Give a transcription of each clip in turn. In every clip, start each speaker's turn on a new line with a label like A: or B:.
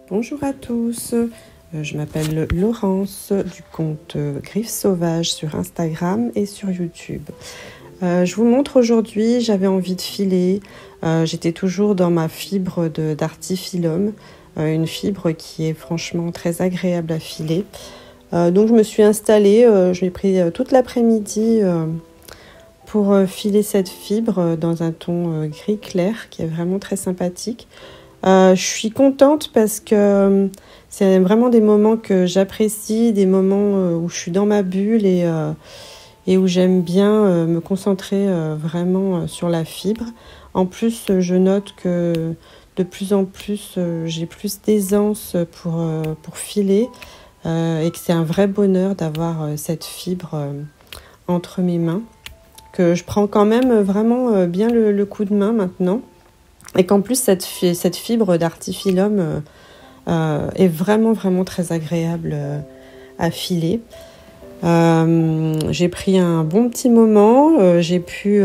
A: Bonjour à tous, je m'appelle Laurence du compte Griffes Sauvages sur Instagram et sur YouTube. Je vous montre aujourd'hui, j'avais envie de filer, j'étais toujours dans ma fibre d'Artifilum, une fibre qui est franchement très agréable à filer. Donc je me suis installée, j'ai pris toute l'après-midi pour filer cette fibre dans un ton gris clair qui est vraiment très sympathique. Je suis contente parce que c'est vraiment des moments que j'apprécie, des moments où je suis dans ma bulle et où j'aime bien me concentrer vraiment sur la fibre. En plus, je note que de plus en plus, j'ai plus d'aisance pour filer et que c'est un vrai bonheur d'avoir cette fibre entre mes mains, que je prends quand même vraiment bien le coup de main maintenant. Et qu'en plus, cette fibre d'Artifilum est vraiment très agréable à filer. J'ai pris un bon petit moment. J'ai pu,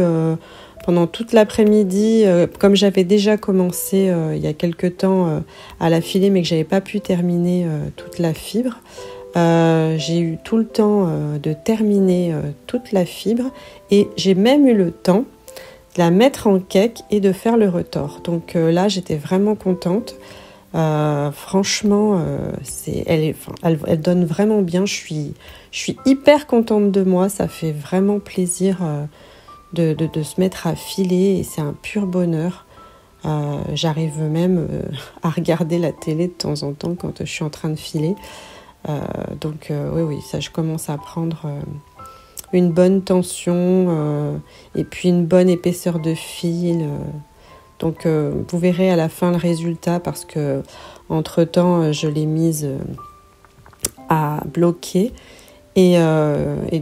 A: pendant toute l'après-midi, comme j'avais déjà commencé il y a quelque temps à la filer, mais que je n'avais pas pu terminer toute la fibre, j'ai eu tout le temps de terminer toute la fibre. Et j'ai même eu le temps de la mettre en cake et de faire le retors. Donc là, j'étais vraiment contente. Franchement, elle donne vraiment bien. Je suis hyper contente de moi. Ça fait vraiment plaisir de se mettre à filer et c'est un pur bonheur. J'arrive même à regarder la télé de temps en temps quand je suis en train de filer. Oui, ça, je commence à prendre une bonne tension et puis une bonne épaisseur de fil. Donc vous verrez à la fin le résultat parce que entre temps je l'ai mise à bloquer et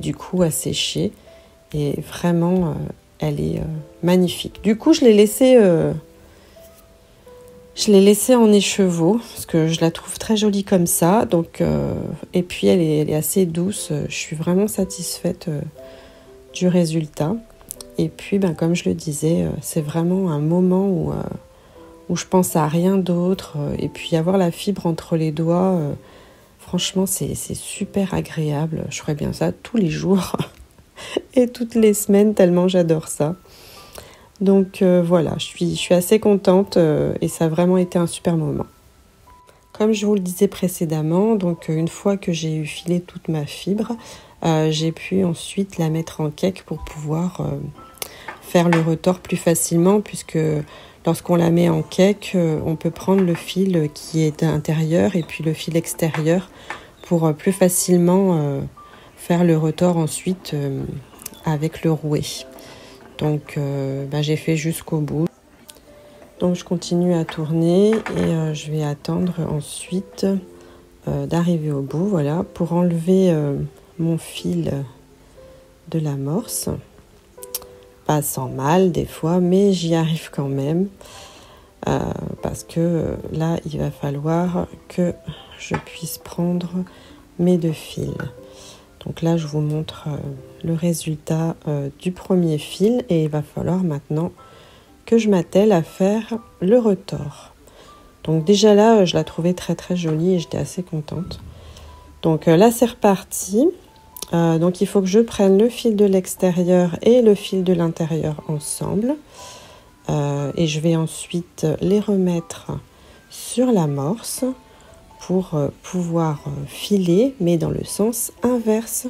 A: du coup à sécher et vraiment elle est magnifique. Du coup je l'ai laissée en écheveau parce que je la trouve très jolie comme ça. Donc, et puis elle est assez douce. Je suis vraiment satisfaite du résultat. Et puis, comme je le disais, c'est vraiment un moment où je pense à rien d'autre. Et puis avoir la fibre entre les doigts, franchement, c'est super agréable. Je ferais bien ça tous les jours et toutes les semaines tellement j'adore ça. Donc voilà, je suis assez contente et ça a vraiment été un super moment. Comme je vous le disais précédemment, donc une fois que j'ai eu filé toute ma fibre, j'ai pu ensuite la mettre en cake pour pouvoir faire le retors plus facilement puisque lorsqu'on la met en cake, on peut prendre le fil qui est intérieur et puis le fil extérieur pour plus facilement faire le retors ensuite avec le rouet. Donc j'ai fait jusqu'au bout. Donc je continue à tourner et je vais attendre ensuite d'arriver au bout, voilà, pour enlever mon fil de l'amorce. Pas sans mal des fois, mais j'y arrive quand même parce que là il va falloir que je puisse prendre mes deux fils. Donc là je vous montre le résultat du premier fil et il va falloir maintenant que je m'attelle à faire le retors. Donc déjà là je la trouvais très jolie et j'étais assez contente. Donc là c'est reparti. Donc il faut que je prenne le fil de l'extérieur et le fil de l'intérieur ensemble et je vais ensuite les remettre sur l'amorce pour pouvoir filer mais dans le sens inverse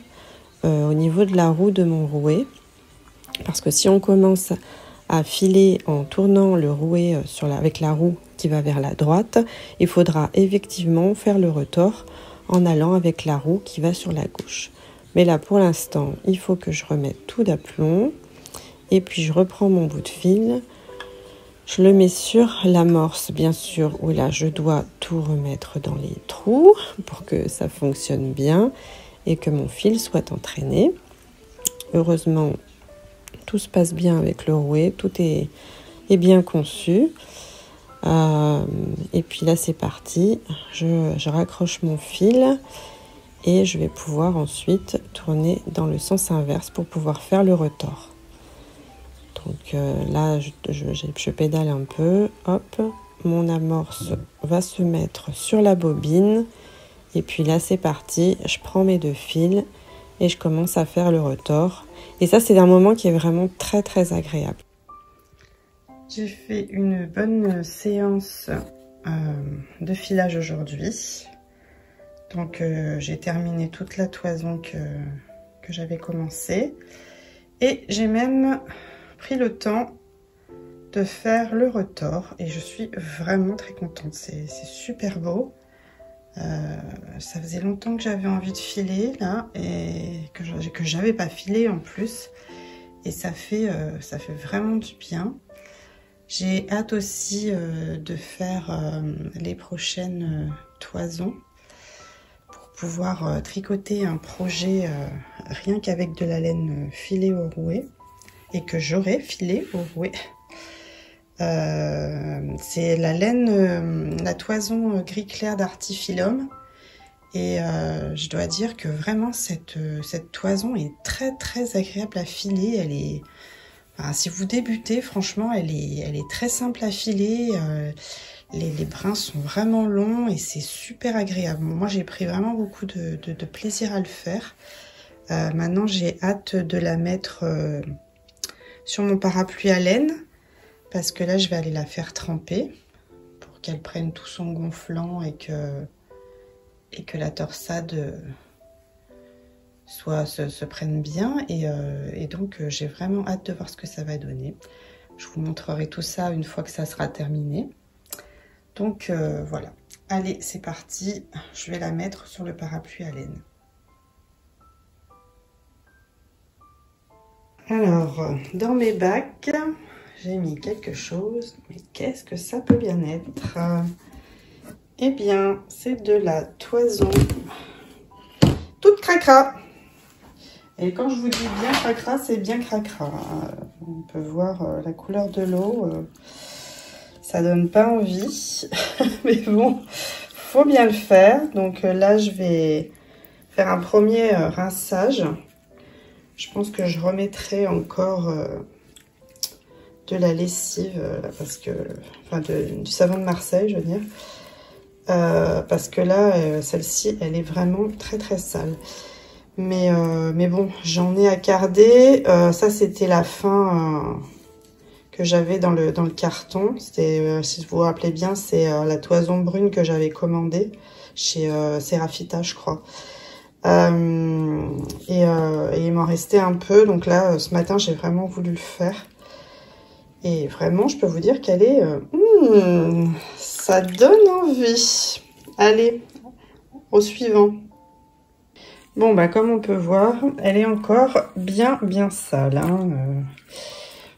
A: au niveau de la roue de mon rouet, parce que si on commence à filer en tournant le rouet avec la roue qui va vers la droite, il faudra effectivement faire le retors en allant avec la roue qui va sur la gauche. Mais là, pour l'instant, il faut que je remette tout d'aplomb. Et puis, je reprends mon bout de fil. Je le mets sur l'amorce, bien sûr, où là, je dois tout remettre dans les trous pour que ça fonctionne bien et que mon fil soit entraîné. Heureusement, tout se passe bien avec le rouet. Tout est bien conçu. Et puis là, c'est parti. Je raccroche mon fil. Et je vais pouvoir ensuite tourner dans le sens inverse pour pouvoir faire le retors. Donc là, je pédale un peu, hop, mon amorce va se mettre sur la bobine. Et puis là, c'est parti. Je prends mes 2 fils et je commence à faire le retors. Et ça, c'est un moment qui est vraiment très, très agréable. J'ai fait une bonne séance de filage aujourd'hui. Donc, j'ai terminé toute la toison que j'avais commencé. Et j'ai même pris le temps de faire le retors. Et je suis vraiment très contente. C'est super beau. Ça faisait longtemps que j'avais envie de filer là. Et que j'avais pas filé en plus. Et ça fait vraiment du bien. J'ai hâte aussi de faire les prochaines toisons. Pouvoir tricoter un projet rien qu'avec de la laine filée au rouet et que j'aurai filé au rouet. C'est la laine, la toison gris clair d'Artifilum et je dois dire que vraiment cette toison est très très agréable à filer. Elle est, enfin, si vous débutez, franchement, elle est très simple à filer. Les brins sont vraiment longs et c'est super agréable. Moi, j'ai pris vraiment beaucoup de plaisir à le faire. Maintenant, j'ai hâte de la mettre sur mon parapluie à laine parce que là, je vais aller la faire tremper pour qu'elle prenne tout son gonflant et que la torsade se prenne bien. Et donc, j'ai vraiment hâte de voir ce que ça va donner. Je vous montrerai tout ça une fois que ça sera terminé. Donc voilà, allez, c'est parti, je vais la mettre sur le parapluie à laine. Alors, dans mes bacs, j'ai mis quelque chose, mais qu'est-ce que ça peut bien être? Eh bien, c'est de la toison toute cracra. Et quand je vous dis bien cracra, c'est bien cracra. On peut voir la couleur de l'eau. Ça donne pas envie, mais bon, faut bien le faire. Donc là, je vais faire un premier rinçage. Je pense que je remettrai encore de la lessive, parce que, enfin, du savon de Marseille, je veux dire. Parce que là, celle-ci, elle est vraiment très très sale. Mais bon, j'en ai à carder. Ça, c'était la fin... que j'avais dans le carton. C'était, si vous vous rappelez bien, c'est la toison brune que j'avais commandée chez Serafita, je crois. Et il m'en restait un peu. Donc là, ce matin, j'ai vraiment voulu le faire. Et vraiment, je peux vous dire qu'elle est... ça donne envie. Allez, au suivant. Bon, bah comme on peut voir, elle est encore bien sale. Hein.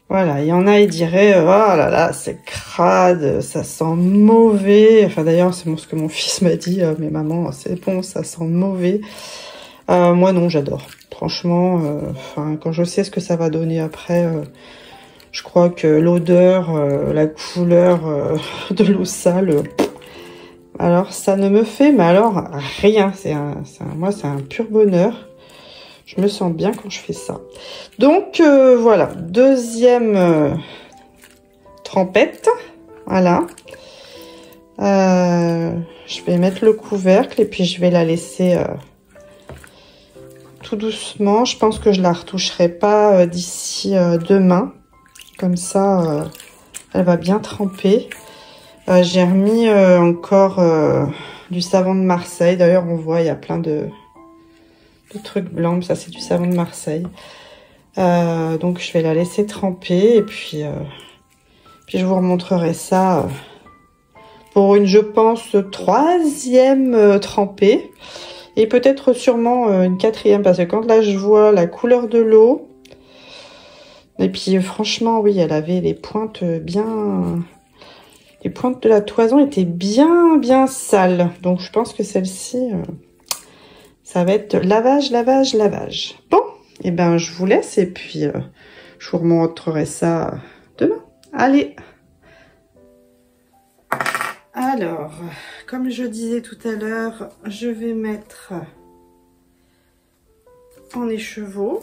A: Voilà, il y en a, ils diraient, oh là là, c'est crade, ça sent mauvais. Enfin, d'ailleurs, c'est ce que mon fils m'a dit, mais maman, c'est bon, ça sent mauvais. Moi, non, j'adore. Franchement, enfin, quand je sais ce que ça va donner après, je crois que l'odeur, la couleur de l'eau sale, alors ça ne me fait, mais alors, rien. Moi, c'est un pur bonheur. Je me sens bien quand je fais ça. Donc, voilà. Deuxième trempette. Voilà. Je vais mettre le couvercle et puis je vais la laisser tout doucement. Je pense que je la retoucherai pas d'ici demain. Comme ça, elle va bien tremper. J'ai remis encore du savon de Marseille. D'ailleurs, on voit, il y a plein de trucs blancs. Ça, c'est du savon de Marseille. Donc, je vais la laisser tremper. Et puis je vous remontrerai ça pour une, je pense, troisième trempée. Et peut-être sûrement une quatrième. Parce que quand là, je vois la couleur de l'eau. Et puis, franchement, oui, elle avait les pointes bien... Les pointes de la toison étaient bien sales. Donc, je pense que celle-ci, ça va être lavage. Bon, et ben, je vous laisse et puis je vous remontrerai ça demain. Allez. Alors, comme je disais tout à l'heure, je vais mettre en écheveau.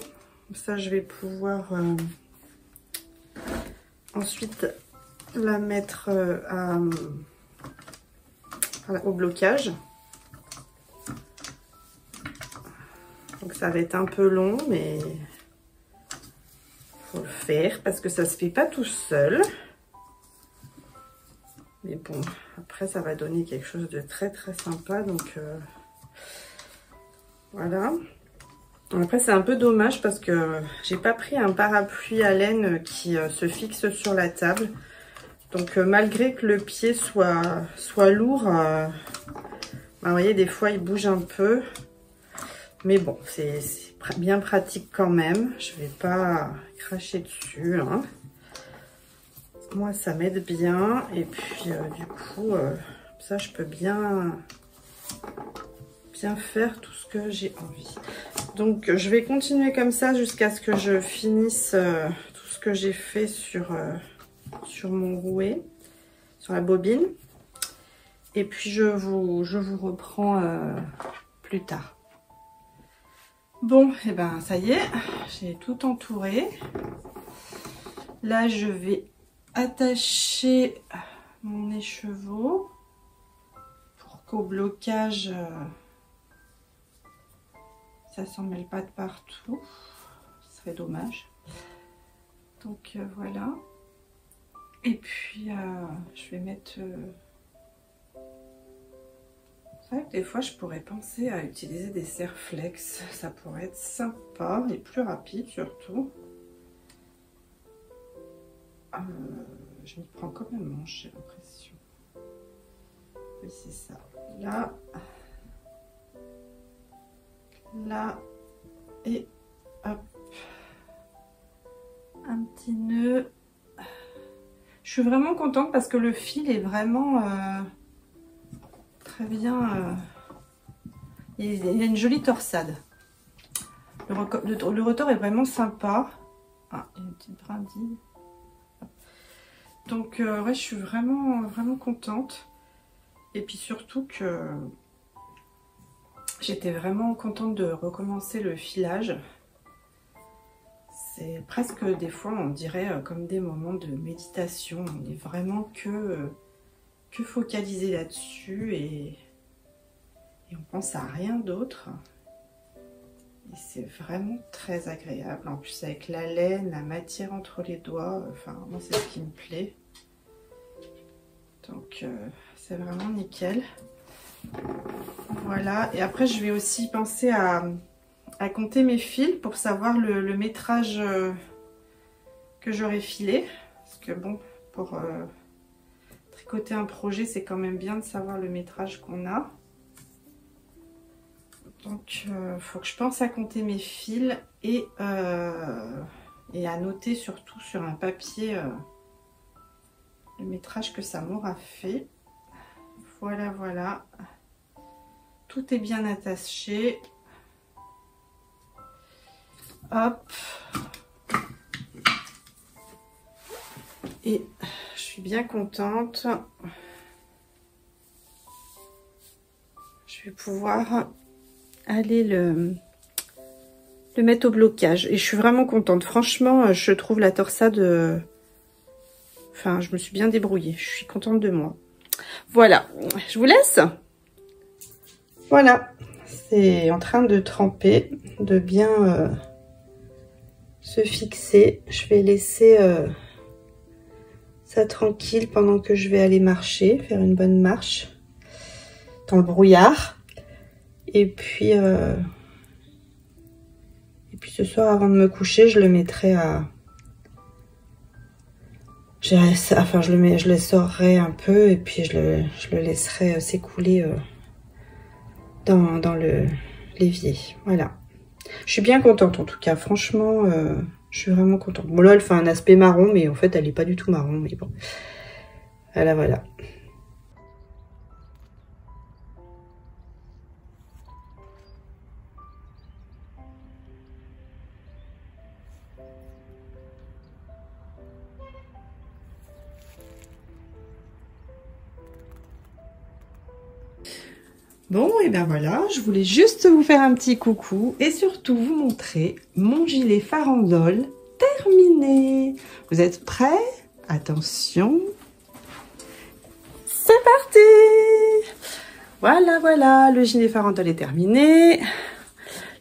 A: Ça, je vais pouvoir ensuite la mettre au blocage. Donc ça va être un peu long, mais faut le faire parce que ça se fait pas tout seul. Mais bon, après ça va donner quelque chose de très très sympa, donc voilà. Après c'est un peu dommage parce que j'ai pas pris un parapluie à laine qui se fixe sur la table. Donc malgré que le pied soit lourd, bah, vous voyez des fois il bouge un peu. Mais bon, c'est bien pratique quand même. Je vais pas cracher dessus, hein. Moi ça m'aide bien et puis du coup ça je peux bien faire tout ce que j'ai envie. Donc je vais continuer comme ça jusqu'à ce que je finisse tout ce que j'ai fait sur mon rouet, sur la bobine, et puis je vous reprends plus tard. Bon, et ben ça y est, j'ai tout entouré. Là je vais attacher mon écheveau pour qu'au blocage ça s'en mêle pas de partout, ce serait dommage. Donc voilà, et puis je vais mettre c'est vrai que des fois je pourrais penser à utiliser des serre-flex, ça pourrait être sympa et plus rapide surtout. Je m'y prends comme un manche, j'ai l'impression. Oui, c'est ça. Là, et hop, un petit nœud. Je suis vraiment contente parce que le fil est vraiment très bien. Il a une jolie torsade. Le retors est vraiment sympa. Ah, il y a une petite brindille. Donc ouais, je suis vraiment contente. Et puis surtout que j'étais vraiment contente de recommencer le filage. C'est presque des fois on dirait comme des moments de méditation. On est vraiment que focalisé là-dessus et on pense à rien d'autre. Et c'est vraiment très agréable. En plus avec la laine, la matière entre les doigts, enfin moi c'est ce qui me plaît. Donc c'est vraiment nickel. Voilà, et après je vais aussi penser à compter mes fils pour savoir le métrage que j'aurai filé. Parce que bon, pour tricoter un projet, c'est quand même bien de savoir le métrage qu'on a. Donc faut que je pense à compter mes fils et à noter surtout sur un papier le métrage que ça m'aura fait. Voilà, voilà. Tout est bien attaché. Hop. Et je suis bien contente. Je vais pouvoir aller le mettre au blocage. Et je suis vraiment contente. Franchement, je trouve la torsade... Enfin, je me suis bien débrouillée. Je suis contente de moi. Voilà. Je vous laisse. Voilà. C'est en train de tremper, de bien se fixer. Je vais laisser ça tranquille pendant que je vais aller marcher, faire une bonne marche dans le brouillard. Et puis ce soir, avant de me coucher, je le mettrai à... Enfin, je le saurerai un peu et puis je le laisserai s'écouler dans l'évier. Voilà. Je suis bien contente en tout cas. Franchement, je suis vraiment contente. Bon là, elle fait un aspect marron, mais en fait, elle n'est pas du tout marron. Mais bon. Voilà, voilà. Bon, et ben voilà, je voulais juste vous faire un petit coucou et surtout vous montrer mon gilet farandole terminé. Vous êtes prêts? Attention, parti! Voilà, voilà, le gilet farandole est terminé.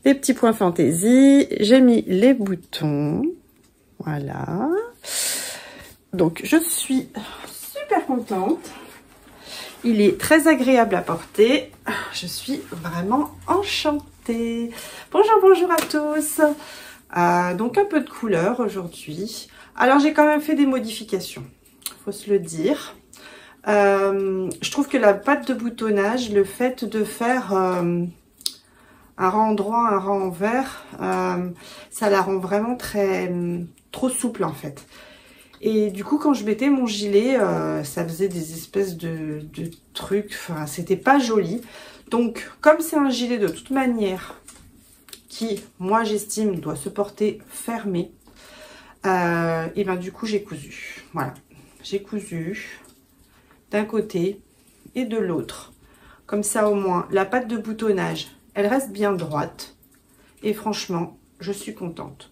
A: Les petits points fantaisie. J'ai mis les boutons. Voilà. Donc, je suis super contente. Il est très agréable à porter. Je suis vraiment enchantée. Bonjour, bonjour à tous. Donc, un peu de couleur aujourd'hui. Alors, j'ai quand même fait des modifications. Faut se le dire. Je trouve que la patte de boutonnage, le fait de faire un rang droit, un rang envers, ça la rend vraiment trop souple en fait. Et du coup, quand je mettais mon gilet, ça faisait des espèces de trucs, enfin, c'était pas joli. Donc, comme c'est un gilet de toute manière qui, moi j'estime, doit se porter fermé, et ben du coup, j'ai cousu. Voilà, j'ai cousu d'un côté et de l'autre. Comme ça, au moins, la patte de boutonnage, elle reste bien droite. Et franchement, je suis contente.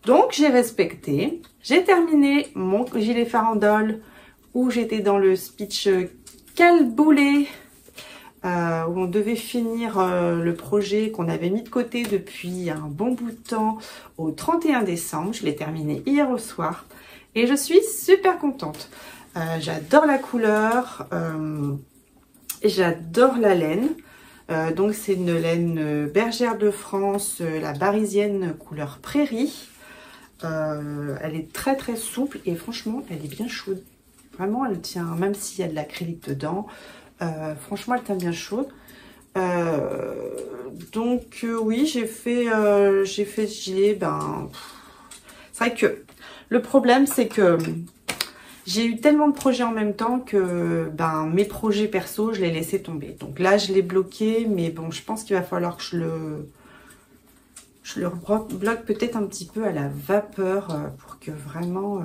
A: Donc, j'ai respecté. J'ai terminé mon gilet farandole où j'étais dans le speech calboulé, où on devait finir le projet qu'on avait mis de côté depuis un bon bout de temps au 31 décembre. Je l'ai terminé hier au soir et je suis super contente. J'adore la couleur, j'adore la laine. Donc c'est une laine bergère de France, la barisienne couleur prairie. Elle est très très souple et franchement elle est bien chaude. Vraiment elle tient, même s'il y a de l'acrylique dedans, franchement elle tient bien chaude. Donc oui, j'ai fait ce gilet. C'est vrai que le problème c'est que j'ai eu tellement de projets en même temps que mes projets perso, je les laissé tomber. Donc là, je l'ai bloqué, mais bon, je pense qu'il va falloir que je le bloque peut-être un petit peu à la vapeur pour que vraiment,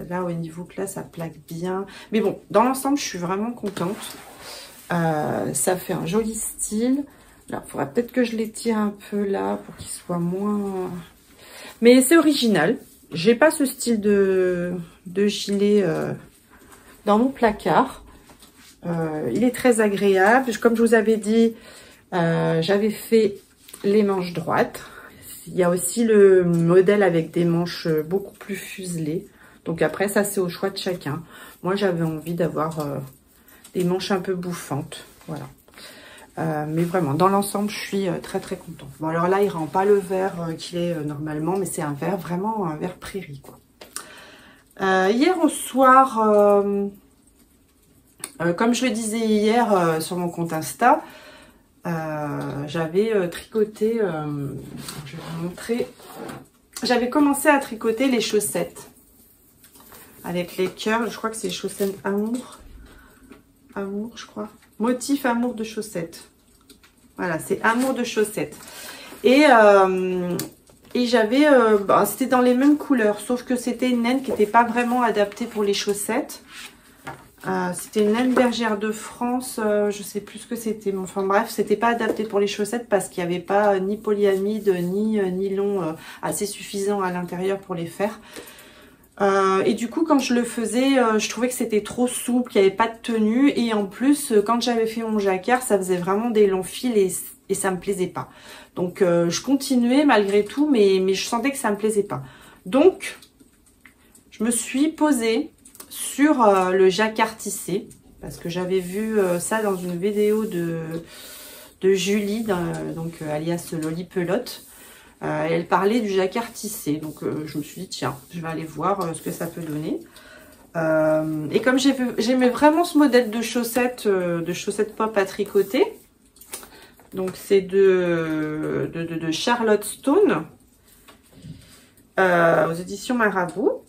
A: là au niveau que là, ça plaque bien. Mais bon, dans l'ensemble, je suis vraiment contente. Ça fait un joli style. Alors, il faudra peut-être que je l'étire un peu là pour qu'il soit moins... Mais c'est original. J'ai pas ce style de gilet dans mon placard. Il est très agréable. Comme je vous avais dit, j'avais fait les manches droites. Il y a aussi le modèle avec des manches beaucoup plus fuselées. Donc après, ça c'est au choix de chacun. Moi, j'avais envie d'avoir des manches un peu bouffantes. Voilà. Mais vraiment, dans l'ensemble, je suis très très contente. Bon, alors là, il rend pas le vert qu'il est normalement, mais c'est un vert, vraiment un vert prairie, quoi. Hier au soir, comme je le disais hier sur mon compte Insta, j'avais tricoté, je vais vous montrer, j'avais commencé à tricoter les chaussettes avec les cœurs, je crois que c'est les chaussettes amour, je crois. Motif amour de chaussettes. Voilà, c'est amour de chaussettes. Et j'avais... c'était dans les mêmes couleurs, sauf que c'était une laine qui n'était pas vraiment adaptée pour les chaussettes. C'était une laine bergère de France, je sais plus ce que c'était. Enfin bref, c'était pas adapté pour les chaussettes parce qu'il n'y avait pas ni polyamide, ni nylon assez suffisant à l'intérieur pour les faire. Et du coup, quand je le faisais, je trouvais que c'était trop souple, qu'il n'y avait pas de tenue. Et en plus, quand j'avais fait mon jacquard, ça faisait vraiment des longs fils et ça me plaisait pas. Donc, je continuais malgré tout, mais je sentais que ça me plaisait pas. Donc, je me suis posée sur le jacquard tissé. Parce que j'avais vu ça dans une vidéo de Julie, donc alias Lolipelote. Elle parlait du jacquard tissé, donc je me suis dit tiens, je vais aller voir ce que ça peut donner. Et comme j'aimais vraiment ce modèle de chaussettes pop à tricoter, donc c'est de Charlotte Stone aux éditions Marabout.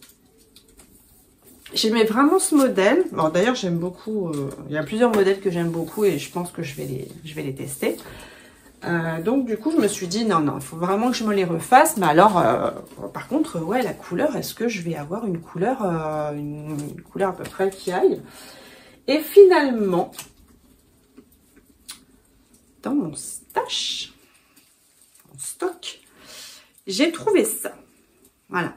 A: J'aimais vraiment ce modèle. Bon, d'ailleurs j'aime beaucoup. Il y a plusieurs modèles que j'aime beaucoup et je pense que je vais les tester. Donc du coup je me suis dit non, il faut vraiment que je me les refasse. Mais alors par contre ouais, la couleur, est-ce que je vais avoir une couleur à peu près qui aille? Et finalement dans mon stash, en stock, j'ai trouvé ça. Voilà,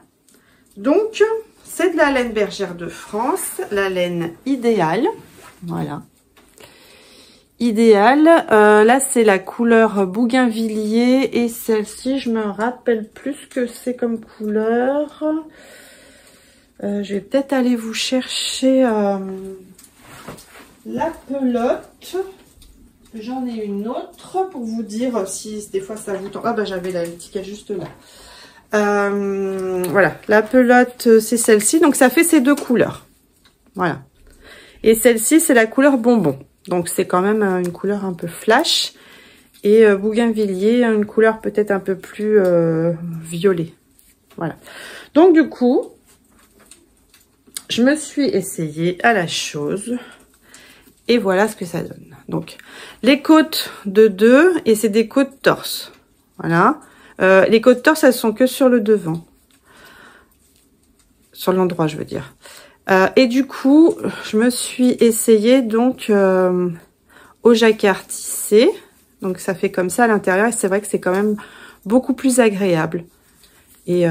A: donc c'est de la laine bergère de France, la laine idéale. Voilà, idéal. Là, c'est la couleur bougainvillier et celle-ci, je me rappelle plus ce que c'est comme couleur. Je vais peut-être aller vous chercher la pelote. J'en ai une autre pour vous dire si des fois ça vous tente. Ah bah j'avais l'étiquette juste là. Voilà, la pelote c'est celle-ci. Donc ça fait ces deux couleurs. Voilà. Et celle-ci c'est la couleur bonbon. Donc c'est quand même une couleur un peu flash. Et bougainvillier, une couleur peut-être un peu plus violet. Voilà. Donc du coup, je me suis essayée à la chose. Et voilà ce que ça donne. Donc, les côtes de 2 et c'est des côtes torse. Voilà. Les côtes torse, elles sont que sur le devant. Sur l'endroit, je veux dire. Et du coup, je me suis essayée donc au jacquard tissé. Donc, ça fait comme ça à l'intérieur. Et c'est vrai que c'est quand même beaucoup plus agréable. Et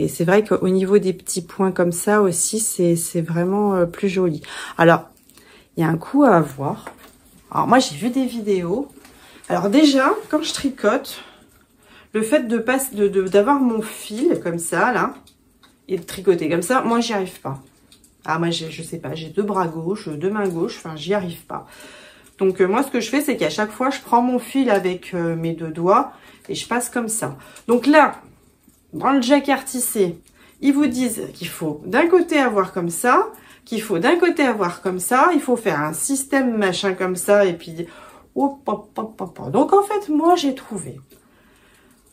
A: c'est vrai qu'au niveau des petits points comme ça aussi, c'est vraiment plus joli. Alors, il y a un coup à avoir. Alors moi j'ai vu des vidéos. Alors déjà quand je tricote, le fait d'avoir mon fil comme ça là et de tricoter comme ça, moi j'y arrive pas. Ah moi je sais pas, j'ai deux bras gauche, deux mains gauches, enfin j'y arrive pas. Donc moi ce que je fais c'est qu'à chaque fois je prends mon fil avec mes deux doigts et je passe comme ça. Donc là dans le jacquard tissé, ils vous disent qu'il faut d'un côté avoir comme ça, qu'il faut d'un côté avoir comme ça, il faut faire un système machin comme ça, et puis hop, hop, hop, hop, hop. Donc en fait, moi j'ai trouvé.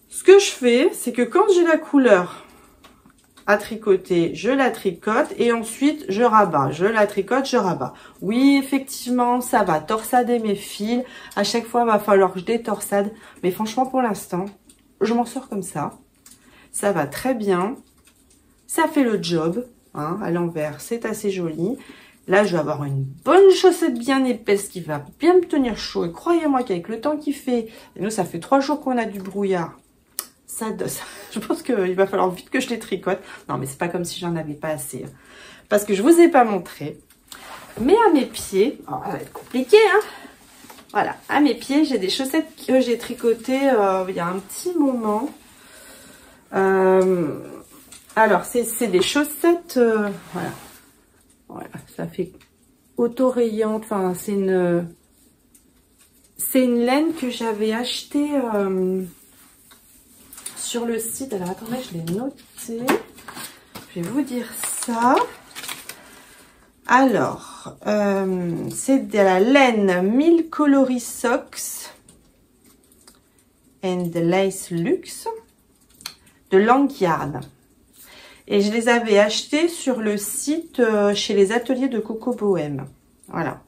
A: Ce que je fais, c'est que quand j'ai la couleur à tricoter, je la tricote, et ensuite je rabats, je la tricote, je rabats. Oui, effectivement, ça va torsader mes fils, à chaque fois, il va falloir que je détorsade, mais franchement, pour l'instant, je m'en sors comme ça. Ça va très bien, ça fait le job. Hein, à l'envers, c'est assez joli. Là, je vais avoir une bonne chaussette bien épaisse qui va bien me tenir chaud. Et croyez-moi qu'avec le temps qu'il fait, et nous, ça fait 3 jours qu'on a du brouillard. Je pense qu'il va falloir vite que je les tricote. Non, mais c'est pas comme si j'en avais pas assez. Hein. Parce que je vous ai pas montré. Mais à mes pieds, alors, ça va être compliqué, hein. Voilà, à mes pieds, j'ai des chaussettes que j'ai tricotées il y a un petit moment. Alors, c'est des chaussettes, voilà, ça fait auto-rayante, enfin, c'est une laine que j'avais achetée sur le site. Alors, attendez, je l'ai noté, je vais vous dire ça. Alors, c'est de la laine Mille Coloris Socks and Lace Luxe de Langyard. Et je les avais achetées sur le site chez les ateliers de Coco Bohème. Voilà.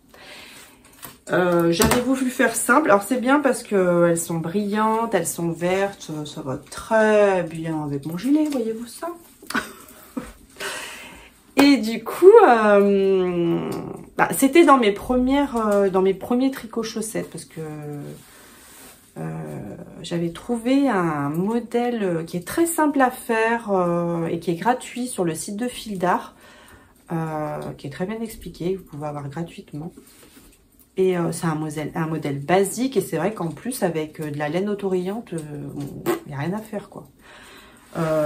A: J'avais voulu faire simple. Alors c'est bien parce qu'elles sont brillantes, elles sont vertes. Ça va très bien avec mon gilet, voyez-vous ça? Et du coup, c'était dans mes premiers tricots chaussettes parce que j'avais trouvé un modèle qui est très simple à faire et qui est gratuit sur le site de Fil d'Art, qui est très bien expliqué, vous pouvez avoir gratuitement. Et c'est un modèle basique et c'est vrai qu'en plus avec de la laine autorayante, il n'y a rien à faire quoi.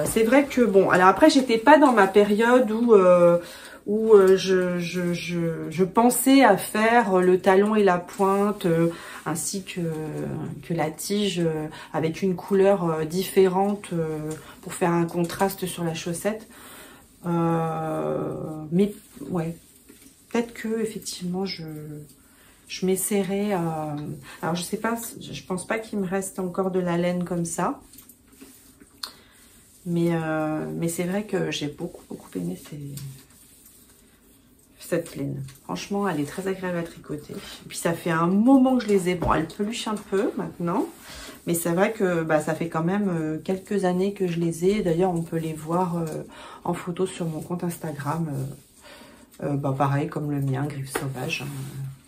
A: C'est vrai que bon, alors après j'étais pas dans ma période où je pensais à faire le talon et la pointe ainsi que la tige avec une couleur différente pour faire un contraste sur la chaussette. Mais ouais, peut-être que effectivement je m'essaierai. Alors je sais pas, je pense pas qu'il me reste encore de la laine comme ça. Mais c'est vrai que j'ai beaucoup aimé cette laine. Franchement, elle est très agréable à tricoter. Et puis ça fait un moment que je les ai. Bon, elle peluche un peu maintenant. Mais c'est vrai que ça fait quand même quelques années que je les ai. D'ailleurs, on peut les voir en photo sur mon compte Instagram. Pareil, comme le mien, Griffe Sauvage.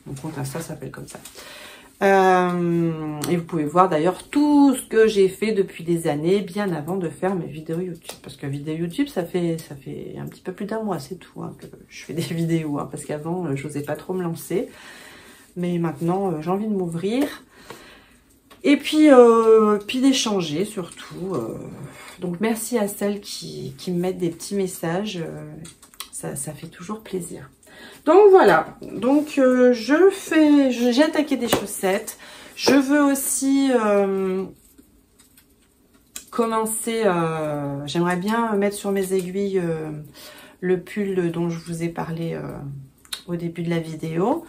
A: Mon compte Insta s'appelle comme ça. Et vous pouvez voir d'ailleurs tout ce que j'ai fait depuis des années, bien avant de faire mes vidéos YouTube. Parce que vidéo YouTube, ça fait un petit peu plus d'un mois, c'est tout, hein, que je fais des vidéos. Hein, parce qu'avant, je n'osais pas trop me lancer. Mais maintenant, j'ai envie de m'ouvrir. Et puis, d'échanger surtout. Donc, merci à celles qui me mettent des petits messages. Ça fait toujours plaisir. Donc, voilà. Donc, j'ai attaqué des chaussettes. Je veux aussi commencer... J'aimerais bien mettre sur mes aiguilles le pull dont je vous ai parlé au début de la vidéo.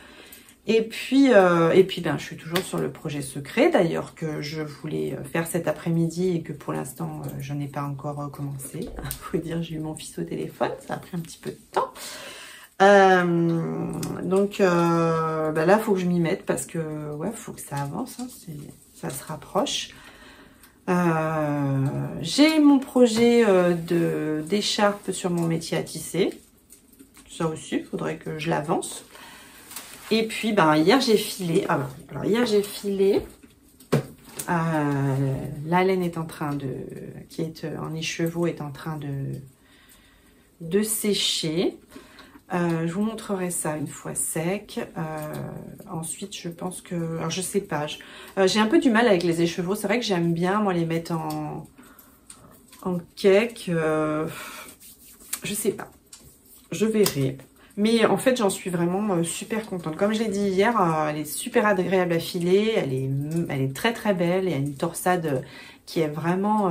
A: Et puis ben, je suis toujours sur le projet secret, d'ailleurs, que je voulais faire cet après-midi et que pour l'instant, je n'ai pas encore commencé. Il faut dire, j'ai eu mon fils au téléphone, ça a pris un petit peu de temps. Donc, ben là, il faut que je m'y mette parce que, ouais, il faut que ça avance, hein, ça se rapproche. J'ai mon projet d'écharpe sur mon métier à tisser. Ça aussi, il faudrait que je l'avance. Et puis, ben, hier, j'ai filé. Alors, hier, j'ai filé. La laine est en train qui est en écheveau, est en train de sécher. Je vous montrerai ça une fois sec. Ensuite, je pense que... Alors, je sais pas. J'ai un peu du mal avec les écheveaux. C'est vrai que j'aime bien, moi, les mettre en cake. Je sais pas. Je verrai. Mais en fait, j'en suis vraiment super contente. Comme je l'ai dit hier, elle est super agréable à filer. Elle est très très belle. Il y a une torsade qui est vraiment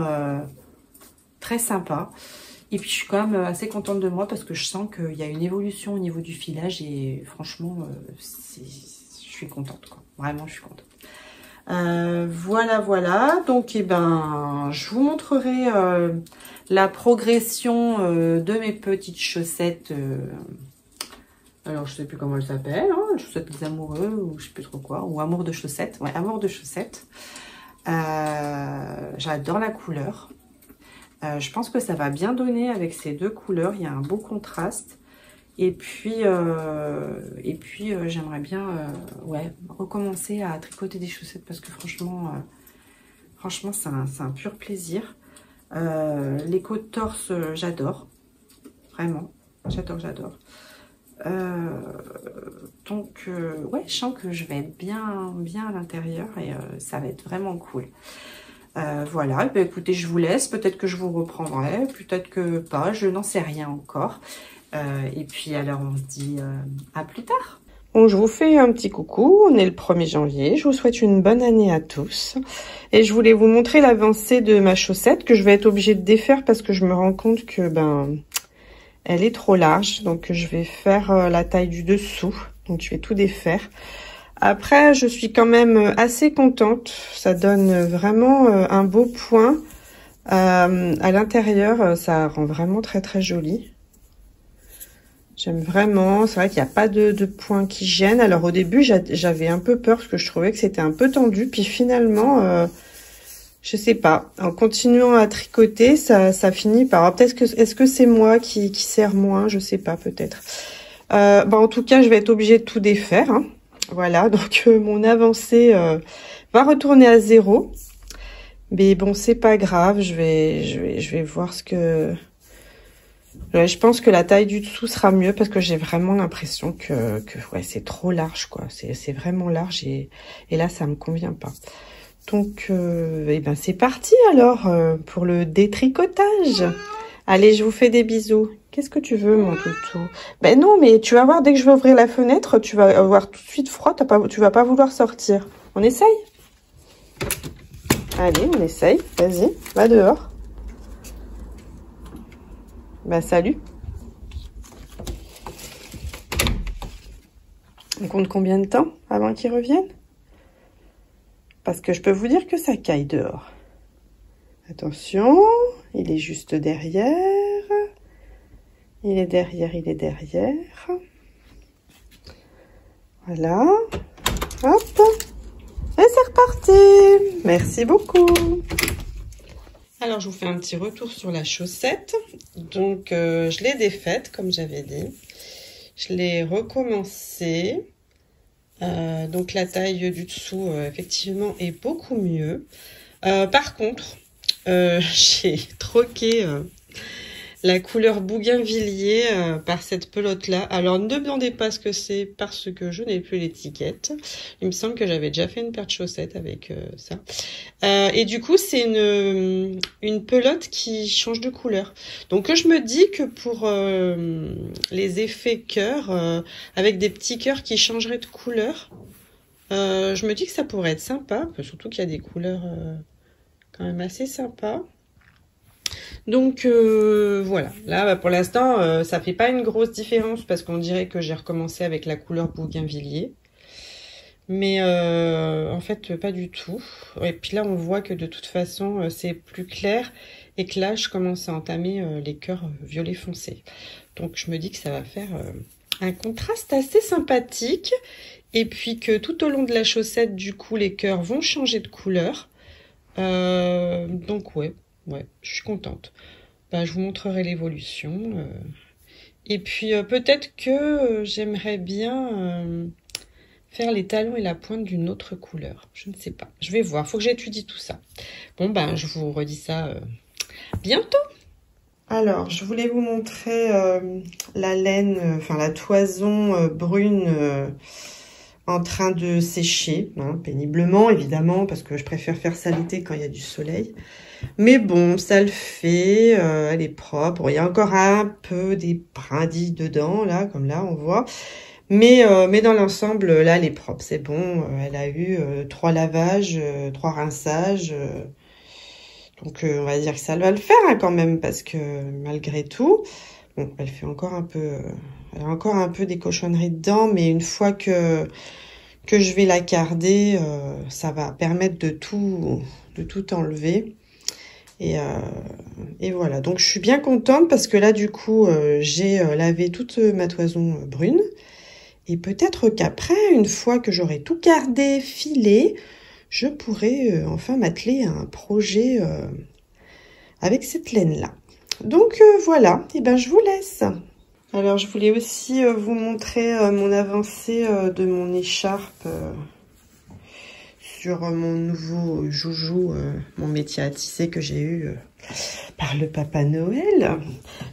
A: très sympa. Et puis, je suis quand même assez contente de moi parce que je sens qu'il y a une évolution au niveau du filage. Et franchement, je suis contente, quoi. Vraiment, je suis contente. Voilà. Donc, eh ben, je vous montrerai la progression de mes petites chaussettes. Alors, je sais plus comment elles s'appellent, hein, chaussettes des amoureux, ou je sais plus trop quoi, ou amour de chaussettes. Ouais, amour de chaussettes. J'adore la couleur. Je pense que ça va bien donner avec ces deux couleurs. Il y a un beau contraste. Et puis j'aimerais bien ouais, recommencer à tricoter des chaussettes parce que franchement, c'est un pur plaisir. Les côtes torse, j'adore. Vraiment, j'adore. Donc, ouais, je sens que je vais être bien à l'intérieur et ça va être vraiment cool. Voilà, et bien, écoutez, je vous laisse. Peut-être que je vous reprendrai, peut-être que pas, je n'en sais rien encore. Et puis, alors, on se dit à plus tard. Bon, je vous fais un petit coucou. On est le 1er janvier. Je vous souhaite une bonne année à tous. Et je voulais vous montrer l'avancée de ma chaussette que je vais être obligée de défaire parce que je me rends compte que, ben... elle est trop large, donc je vais faire la taille du dessous. Donc je vais tout défaire. Après, je suis quand même assez contente. Ça donne vraiment un beau point. À l'intérieur, ça rend vraiment très très joli. J'aime vraiment. C'est vrai qu'il n'y a pas de point qui gêne. Alors au début, j'avais un peu peur parce que je trouvais que c'était un peu tendu. Puis finalement... je sais pas. En continuant à tricoter, ça finit par... Peut-être que est-ce que c'est moi qui serre moins? Je sais pas, peut-être. En tout cas, je vais être obligée de tout défaire. Hein. Voilà, donc mon avancée va retourner à 0. Mais bon, c'est pas grave. Je vais voir ce que... Ouais, je pense que la taille du dessous sera mieux parce que j'ai vraiment l'impression que ouais, c'est trop large, quoi. C'est vraiment large et là, ça me convient pas. Donc, eh ben c'est parti alors pour le détricotage. Allez, je vous fais des bisous. Qu'est-ce que tu veux, mon toutou? Ben non, mais tu vas voir, dès que je vais ouvrir la fenêtre, tu vas avoir tout de suite froid. Tu vas pas vouloir sortir. On essaye? Allez, on essaye. Vas-y, va dehors. Ben salut. On compte combien de temps avant qu'ils reviennent? Parce que je peux vous dire que ça caille dehors. Attention, il est juste derrière. Il est derrière. Voilà. Hop. Et c'est reparti. Merci beaucoup. Alors, je vous fais un petit retour sur la chaussette. Donc, je l'ai défaite, comme j'avais dit. Je l'ai recommencée. Donc la taille du dessous effectivement est beaucoup mieux. Par contre j'ai troqué la couleur bougainvillier par cette pelote-là. Alors, ne me demandez pas ce que c'est parce que je n'ai plus l'étiquette. Il me semble que j'avais déjà fait une paire de chaussettes avec ça. Et du coup, c'est une pelote qui change de couleur. Donc, je me dis que pour les effets cœur, avec des petits cœurs qui changeraient de couleur, je me dis que ça pourrait être sympa, surtout qu'il y a des couleurs quand même assez sympas. Donc voilà, là bah, pour l'instant ça fait pas une grosse différence parce qu'on dirait que j'ai recommencé avec la couleur bougainvillier. Mais en fait pas du tout. Et puis là on voit que de toute façon c'est plus clair et que là je commence à entamer les cœurs violet foncé. Donc je me dis que ça va faire un contraste assez sympathique. Et puis que tout au long de la chaussette du coup les cœurs vont changer de couleur. Donc ouais, je suis contente. Bah, je vous montrerai l'évolution. Et puis peut-être que j'aimerais bien faire les talons et la pointe d'une autre couleur. Je ne sais pas. Je vais voir. Faut que j'étudie tout ça. Bon ben, je vous redis ça bientôt. Alors, je voulais vous montrer la laine, enfin la toison brune en train de sécher, hein, péniblement évidemment, parce que je préfère faire ça l'été quand il y a du soleil. Mais bon, ça le fait, elle est propre. Bon, il y a encore un peu des brindilles dedans, là, comme là, on voit. Mais dans l'ensemble, là, elle est propre, c'est bon. Elle a eu 3 lavages, 3 rinçages. Donc, on va dire que ça va le faire hein, quand même, parce que malgré tout, bon, elle fait encore un peu... elle a encore un peu des cochonneries dedans, mais une fois que je vais la carder, ça va permettre de tout enlever. Et voilà, donc je suis bien contente parce que là du coup j'ai lavé toute ma toison brune et peut-être qu'après, une fois que j'aurai tout gardé, filé, je pourrai enfin m'atteler à un projet avec cette laine là. Donc voilà, et ben je vous laisse. Alors je voulais aussi vous montrer mon avancée de mon écharpe sur mon nouveau joujou, mon métier à tisser que j'ai eu par le Papa Noël.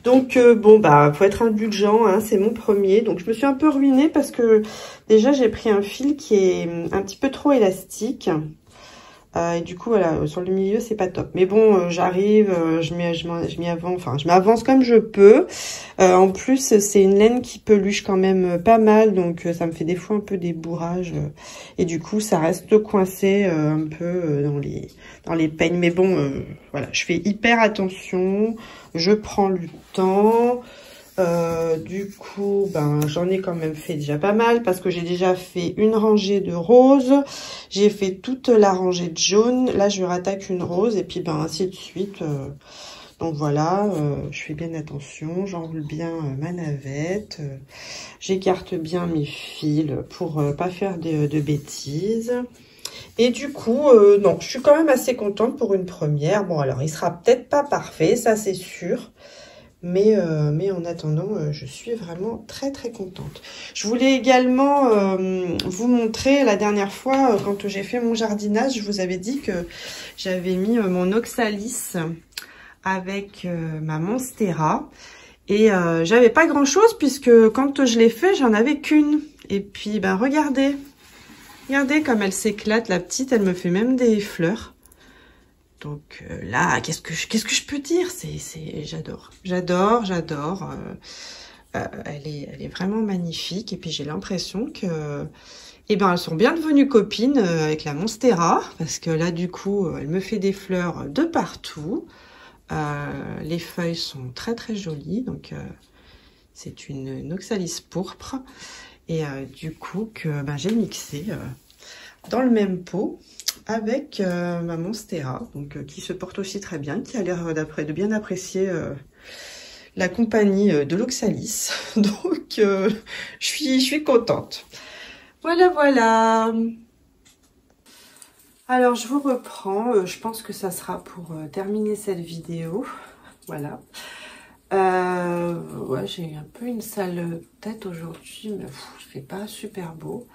A: Donc bon bah faut être indulgent, hein, c'est mon premier. Donc je me suis un peu ruinée parce que déjà j'ai pris un fil qui est un petit peu trop élastique. Et du coup voilà, sur le milieu c'est pas top, mais bon j'arrive, je m'avance comme je peux. En plus c'est une laine qui peluche quand même pas mal, donc ça me fait des fois un peu des bourrages et du coup ça reste coincé un peu dans les peignes, mais bon voilà, je fais hyper attention, je prends le temps. Du coup, ben j'en ai quand même fait déjà pas mal parce que j'ai déjà fait une rangée de roses, j'ai fait toute la rangée de jaune, là je rattaque une rose et puis ben ainsi de suite. Donc voilà, je fais bien attention, j'enroule bien ma navette, j'écarte bien mes fils pour pas faire de bêtises. Et du coup, non, je suis quand même assez contente pour une première. Bon alors, il sera peut-être pas parfait, ça c'est sûr. Mais en attendant, je suis vraiment très très contente. Je voulais également vous montrer la dernière fois, quand j'ai fait mon jardinage, je vous avais dit que j'avais mis mon oxalis avec ma monstera. Et j'avais pas grand chose puisque quand je l'ai fait, j'en avais qu'une. Et puis ben regardez comme elle s'éclate, la petite, elle me fait même des fleurs. Donc là, qu'est-ce que je peux dire? J'adore. Elle est vraiment magnifique. Et puis j'ai l'impression que, eh ben, elles sont bien devenues copines avec la monstera, parce que là, du coup, elle me fait des fleurs de partout. Les feuilles sont très très jolies. Donc c'est une oxalis pourpre. Et du coup, que ben, j'ai mixé dans le même pot avec ma monstera, donc qui se porte aussi très bien, qui a l'air de bien apprécier la compagnie de l'oxalis. Donc je suis contente. Voilà. Alors je vous reprends, je pense que ça sera pour terminer cette vidéo. Voilà. Ouais, j'ai un peu une sale tête aujourd'hui, mais je fais pas super beau.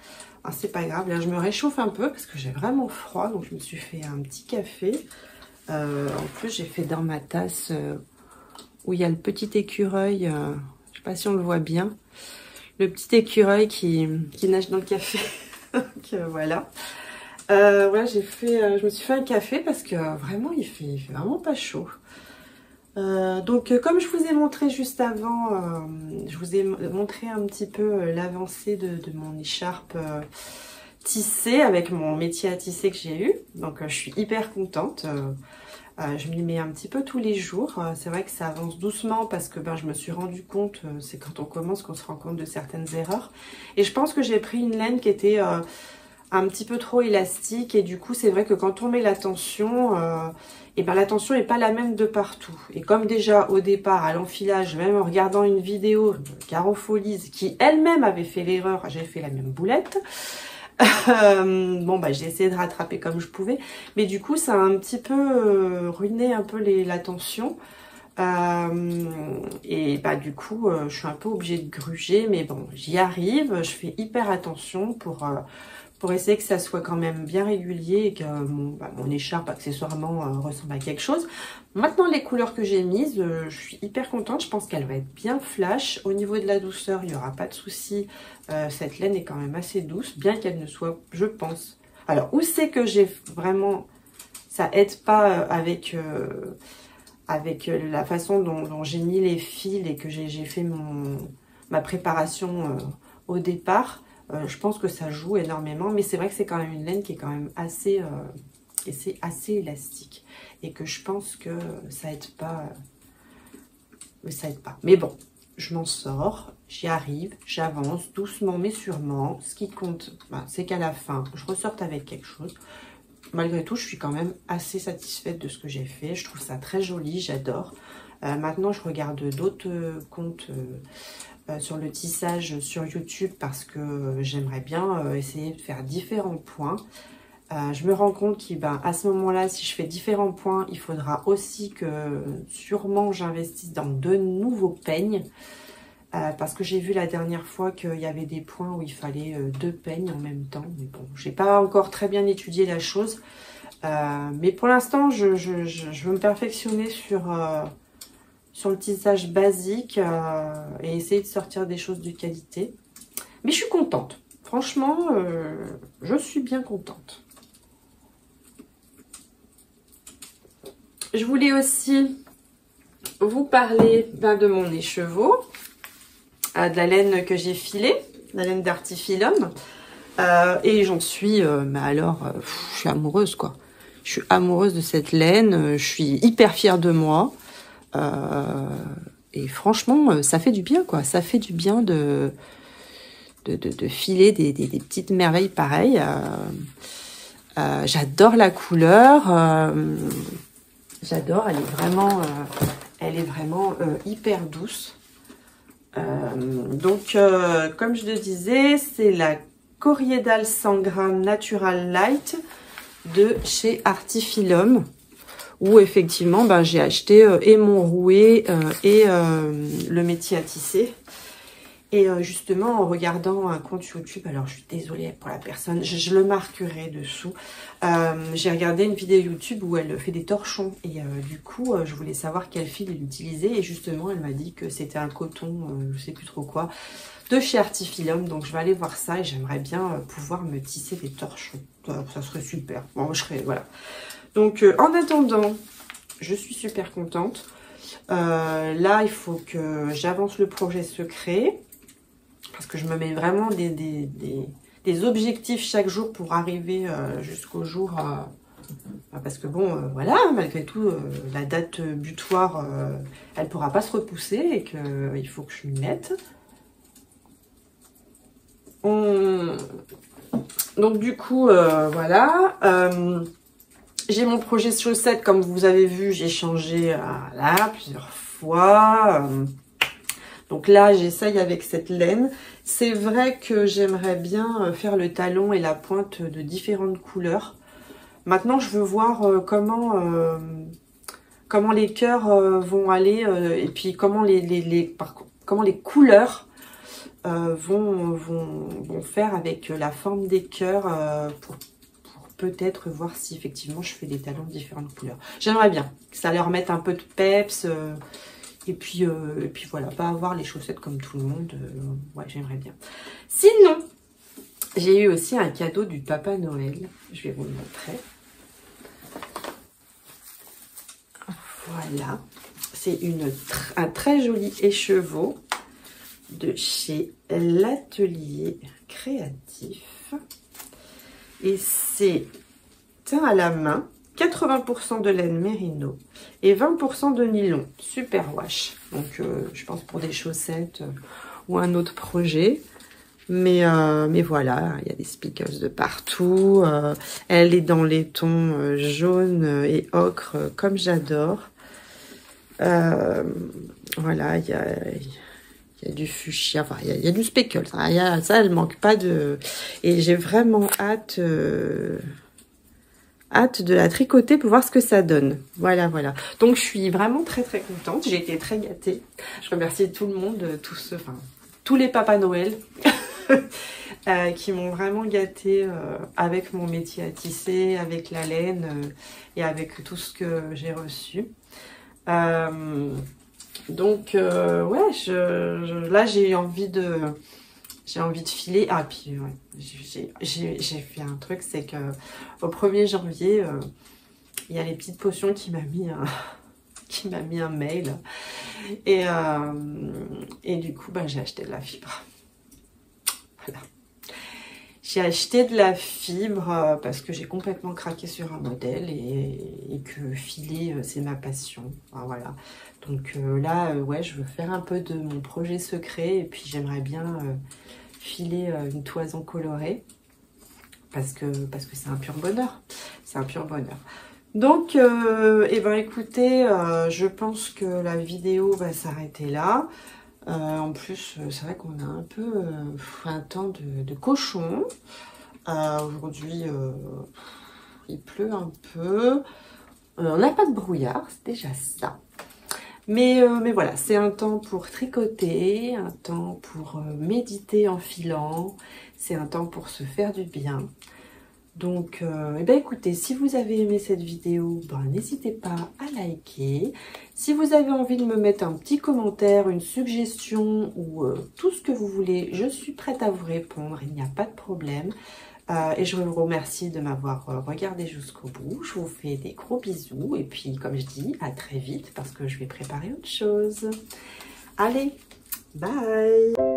A: Ah, c'est pas grave, là je me réchauffe un peu parce que j'ai vraiment froid, donc je me suis fait un petit café. En plus j'ai fait dans ma tasse où il y a le petit écureuil, je sais pas si on le voit bien, le petit écureuil qui nage dans le café. Donc voilà. Voilà, je me suis fait un café parce que vraiment il fait vraiment pas chaud. Donc comme je vous ai montré juste avant, je vous ai montré un petit peu l'avancée de mon écharpe tissée avec mon métier à tisser que j'ai eu. Donc je suis hyper contente. Je m'y mets un petit peu tous les jours. C'est vrai que ça avance doucement parce que je me suis rendu compte, c'est quand on commence qu'on se rend compte de certaines erreurs. Et je pense que j'ai pris une laine qui était un petit peu trop élastique. Et du coup, c'est vrai que quand on met la tension, la tension n'est pas la même de partout. Et comme déjà au départ, à l'enfilage, même en regardant une vidéo de Caro Folise qui elle-même avait fait l'erreur, j'ai fait la même boulette. J'ai essayé de rattraper comme je pouvais, mais du coup ça a un petit peu ruiné un peu la tension, du coup je suis un peu obligée de gruger, mais bon, j'y arrive. Je fais hyper attention pour essayer que ça soit quand même bien régulier et que mon écharpe accessoirement ressemble à quelque chose. Maintenant, les couleurs que j'ai mises, je suis hyper contente. Je pense qu'elle va être bien flash. Au niveau de la douceur, il n'y aura pas de souci. Cette laine est quand même assez douce, bien qu'elle ne soit, je pense... Alors, où c'est que j'ai vraiment... Ça aide pas avec la façon dont j'ai mis les fils et que j'ai fait ma préparation au départ. Je pense que ça joue énormément, mais c'est vrai que c'est quand même une laine qui est quand même assez élastique et que je pense que ça aide pas. Ça aide pas. Mais bon, je m'en sors, j'y arrive, j'avance doucement mais sûrement. Ce qui compte, c'est qu'à la fin, je ressorte avec quelque chose. Malgré tout, je suis quand même assez satisfaite de ce que j'ai fait. Je trouve ça très joli, j'adore. Maintenant, je regarde d'autres comptes sur le tissage sur YouTube parce que j'aimerais bien essayer de faire différents points. Je me rends compte qu'à ce moment-là, si je fais différents points, il faudra aussi que sûrement j'investisse dans de nouveaux peignes. Parce que j'ai vu la dernière fois qu'il y avait des points où il fallait 2 peignes en même temps. Mais bon, j'ai pas encore très bien étudié la chose. Mais pour l'instant, je veux me perfectionner sur le tissage basique et essayer de sortir des choses de qualité. Mais je suis contente. Franchement, je suis bien contente. Je voulais aussi vous parler de mon écheveau, de la laine que j'ai filée, la laine d'Artifilum. Et j'en suis, je suis amoureuse quoi. Je suis amoureuse de cette laine, je suis hyper fière de moi. Et franchement, ça fait du bien quoi. Ça fait du bien de filer des petites merveilles pareilles. J'adore la couleur. J'adore, elle est vraiment hyper douce. Comme je le disais, c'est la Coriedale 100 g Natural Light de chez Artifilum, où effectivement j'ai acheté et mon rouet et le métier à tisser. Et justement, en regardant un compte YouTube, alors je suis désolée pour la personne, je le marquerai dessous. J'ai regardé une vidéo YouTube où elle fait des torchons. Et du coup, je voulais savoir quel fil elle utilisait. Et justement, elle m'a dit que c'était un coton, je sais plus trop quoi, de chez Artifilum. Donc je vais aller voir ça et j'aimerais bien pouvoir me tisser des torchons. Ça serait super. Bon, voilà. Donc en attendant, je suis super contente. Là, il faut que j'avance le projet secret. Parce que je me mets vraiment des objectifs chaque jour pour arriver jusqu'au jour... parce que bon, voilà, malgré tout, la date butoir, elle ne pourra pas se repousser et qu'il faut que je m'y mette. Donc du coup, voilà. J'ai mon projet chaussette, comme vous avez vu, j'ai changé là plusieurs fois. Donc là, j'essaye avec cette laine. C'est vrai que j'aimerais bien faire le talon et la pointe de différentes couleurs. Maintenant, je veux voir comment les cœurs vont aller et puis comment les couleurs vont faire avec la forme des cœurs pour peut-être voir si effectivement je fais des talons de différentes couleurs. J'aimerais bien que ça leur mette un peu de peps. Et puis voilà, pas avoir les chaussettes comme tout le monde. Ouais, j'aimerais bien. Sinon, j'ai eu aussi un cadeau du Papa Noël. Je vais vous le montrer. Voilà. C'est un très joli écheveau de chez l'Atelier Créatif. Et c'est teint à la main. 80% de laine mérino et 20% de nylon. Super wash. Donc, je pense pour des chaussettes ou un autre projet. Mais voilà, il y a des speakers de partout. Elle est dans les tons jaune et ocre, comme j'adore. Voilà, il y a du fuchsia, enfin, il y a du speckle. Ça, elle manque pas de... Et j'ai vraiment hâte de la tricoter pour voir ce que ça donne. Voilà, voilà. Donc, je suis vraiment très, très contente. J'ai été très gâtée. Je remercie tout le monde, tous les Papas Noël qui m'ont vraiment gâtée avec mon métier à tisser, avec la laine et avec tout ce que j'ai reçu. Donc, ouais, là, j'ai envie de filer. Ah, puis, ouais, j'ai fait un truc, c'est que au 1er janvier, il y a les petites potions qui m'a mis un mail. Et du coup, bah, j'ai acheté de la fibre. Voilà. J'ai acheté de la fibre parce que j'ai complètement craqué sur un modèle et que filer, c'est ma passion. Enfin, voilà. Donc là, ouais, je veux faire un peu de mon projet secret et puis j'aimerais bien filer une toison colorée parce que c'est un pur bonheur. C'est un pur bonheur. Donc, eh ben, écoutez, je pense que la vidéo va s'arrêter là. En plus, c'est vrai qu'on a un peu un temps de cochon. Aujourd'hui, il pleut un peu. On n'a pas de brouillard, c'est déjà ça. Mais voilà, c'est un temps pour tricoter, un temps pour méditer en filant, c'est un temps pour se faire du bien. Donc, eh ben écoutez, si vous avez aimé cette vidéo, ben, n'hésitez pas à liker. Si vous avez envie de me mettre un petit commentaire, une suggestion ou tout ce que vous voulez, je suis prête à vous répondre, il n'y a pas de problème. Et je vous remercie de m'avoir regardé jusqu'au bout. Je vous fais des gros bisous et puis, comme je dis, à très vite parce que je vais préparer autre chose. Allez, bye!